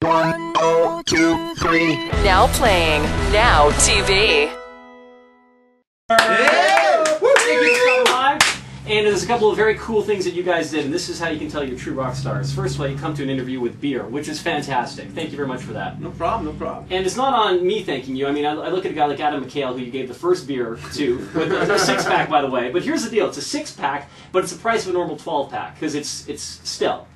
One, oh, two, three. Now playing Now TV. Hey! Thank you for coming live. And there's a couple of very cool things that you guys did, and this is how you can tell you're true rock stars. First of all, you come to an interview with beer, which is fantastic. Thank you very much for that. No problem, no problem. And it's not on me thanking you. I mean, I look at a guy like Adam McHale, who you gave the first beer to, with a six-pack, by the way. But here's the deal. It's a six-pack, but it's the price of a normal 12-pack, because it's still.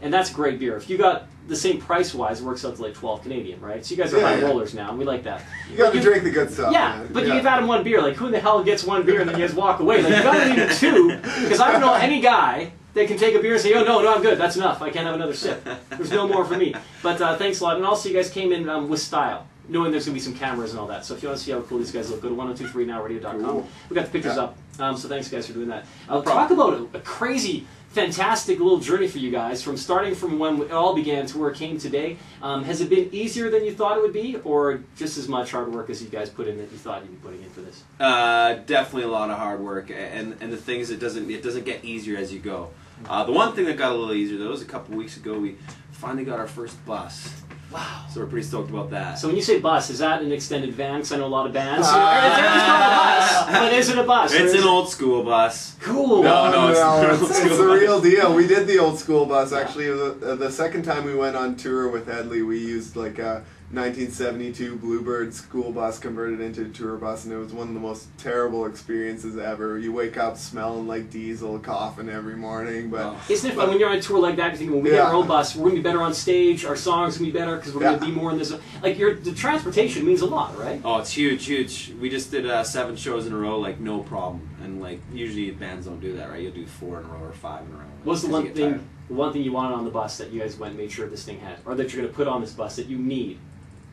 And that's great beer. If you got the same price-wise, it works out to like 12 Canadian, right? So you guys are high rollers now, and we like that. You got to drink the good stuff. Yeah, man. but you give Adam one beer. Like, who in the hell gets one beer and then you guys walk away? Like, you got to leave it two, because I don't know any guy that can take a beer and say, oh, no, I'm good. That's enough. I can't have another sip. There's no more for me. But thanks a lot. And also, you guys came in with style, knowing there's going to be some cameras and all that. So if you want to see how cool these guys look, go to 1023nowradio.com. Cool. We got the pictures up. So thanks, guys, for doing that. Talk about a crazy, fantastic little journey for you guys, from starting from when it all began to where it came today. Has it been easier than you thought it would be, or just as much hard work as you guys put in that you thought you'd be putting in for this? Definitely a lot of hard work, and the thing is, it doesn't get easier as you go. The one thing that got a little easier though was a couple weeks ago we finally got our first bus. Wow. So we're pretty stoked about that. So when you say bus, is that an extended van? Because I know a lot of bands. Everything's called a bus, but is it a bus? It's an old school bus. Cool. No, it's the real deal. We did the old school bus actually. The second time we went on tour with Headley, we used like a 1972 Bluebird school bus converted into a tour bus, and it was one of the most terrible experiences ever. You wake up smelling like diesel, coughing every morning. But isn't it fun when you're on a tour like that? You think, when we get our own bus, we're gonna be better on stage. Our songs gonna be better because we're gonna be more in this. Like the transportation means a lot, right? Oh, it's huge, huge. We just did 7 shows in a row, like no problem. And like usually bands don't do that, right? You'll do 4 in a row or 5 in a row. What's the one thing? The one thing you wanted on the bus that you guys went and made sure this thing had, or that you're gonna put on this bus that you need?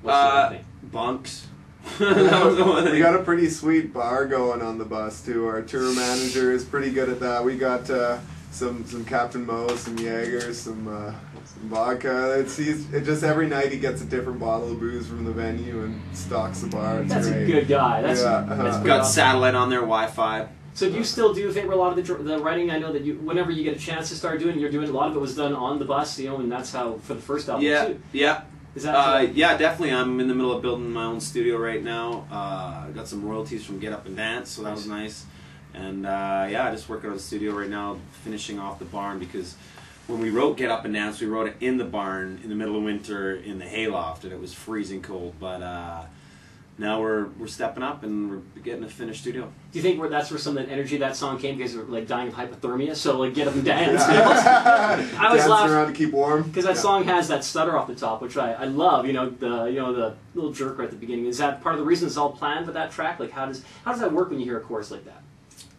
What's the one thing? Bunks. That was the one thing. We got a pretty sweet bar going on the bus too. Our tour manager is pretty good at that. We got some Captain Mo, some Jaeger, some vodka. It just every night he gets a different bottle of booze from the venue and stocks the bar. It's That's great. a good guy. That's Got awesome. Satellite on there, Wi-Fi. So do you still do Faber a lot of the writing? I know that whenever you get a chance to start doing, you're doing a lot of it was done on the bus, and that's how for the first album too. Yeah. Is that yeah, definitely. I'm in the middle of building my own studio right now. I got some royalties from Get Up and Dance, so that was nice. And yeah, just working on the studio right now, finishing off the barn, because when we wrote Get Up and Dance, we wrote it in the barn in the middle of winter in the hayloft, and it was freezing cold. But now we're stepping up and we're getting a finished studio. Do you think that's where some of that energy of that song came? Because we're like dying of hypothermia, so like Get Up and Dance. I always laugh around to keep warm because that song has that stutter off the top, which I love. The little jerk right at the beginning. Is that part of the reason it's all planned with that track? Like how does that work when you hear a chorus like that?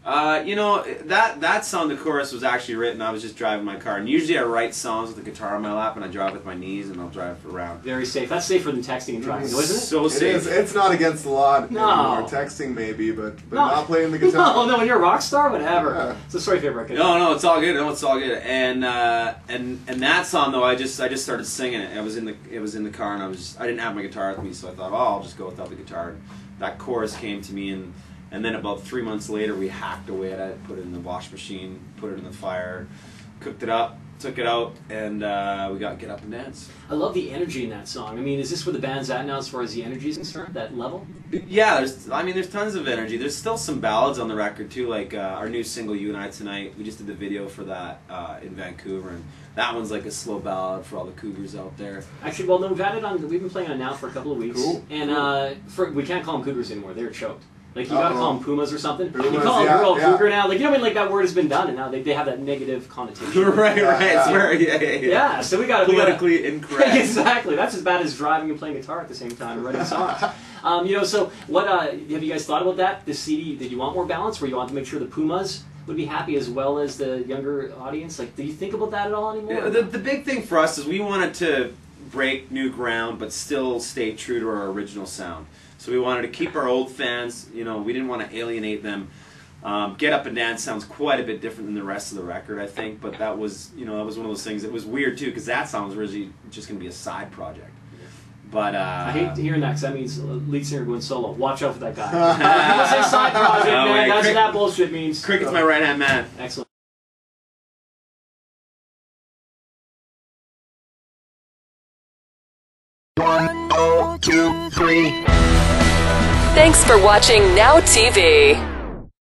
That song, the chorus was actually written. I was just driving my car, and usually I write songs with the guitar on my lap, and I drive with my knees, and I'll drive around. Very safe. That's safer than texting and driving, though, isn't it? So safe. It's not against the law anymore. No. Texting maybe, but not playing the guitar. No, when you're a rock star, whatever. Yeah. So sorry if you ever No, it's all good. No, it's all good. And that song though, I just started singing it. It was in the car, and I didn't have my guitar with me, so I thought, I'll just go without the guitar. That chorus came to me, and then about 3 months later, we hacked away at it, put it in the wash machine, put it in the fire, cooked it up, took it out, and we got Get Up and Dance. I love the energy in that song. I mean, is this where the band's at now as far as the energy is concerned, that level? Yeah, there's tons of energy. There's still some ballads on the record too, like our new single, You and I Tonight. We just did the video for that in Vancouver, and that one's like a slow ballad for all the cougars out there. Actually, well, no, we've been playing on now for a couple of weeks, and we can't call them cougars anymore. They're choked. Like, you gotta call them pumas or something. Pumas, you call them girl cougar now. Like, like that word has been done, and now they have that negative connotation. right. It's very, yeah, so we gotta... Politically incorrect. Exactly. That's as bad as driving and playing guitar at the same time and writing songs. So what, have you guys thought about that? This CD, did you want more balance, where you want to make sure the pumas would be happy as well as the younger audience? Like, do you think about that at all anymore? Yeah, the big thing for us is we wanted to break new ground, but still stay true to our original sound. So we wanted to keep our old fans, we didn't want to alienate them. Get Up and Dance sounds quite a bit different than the rest of the record, I think, but that was, that was one of those things. It was weird too, because that song was originally just going to be a side project. But I hate hearing that, because that means lead singer going solo. Watch out for that guy. People say side project, man. That's what that bullshit means. Cricket's my right-hand man. Excellent. 1, 2, 3. Thanks for watching Now TV.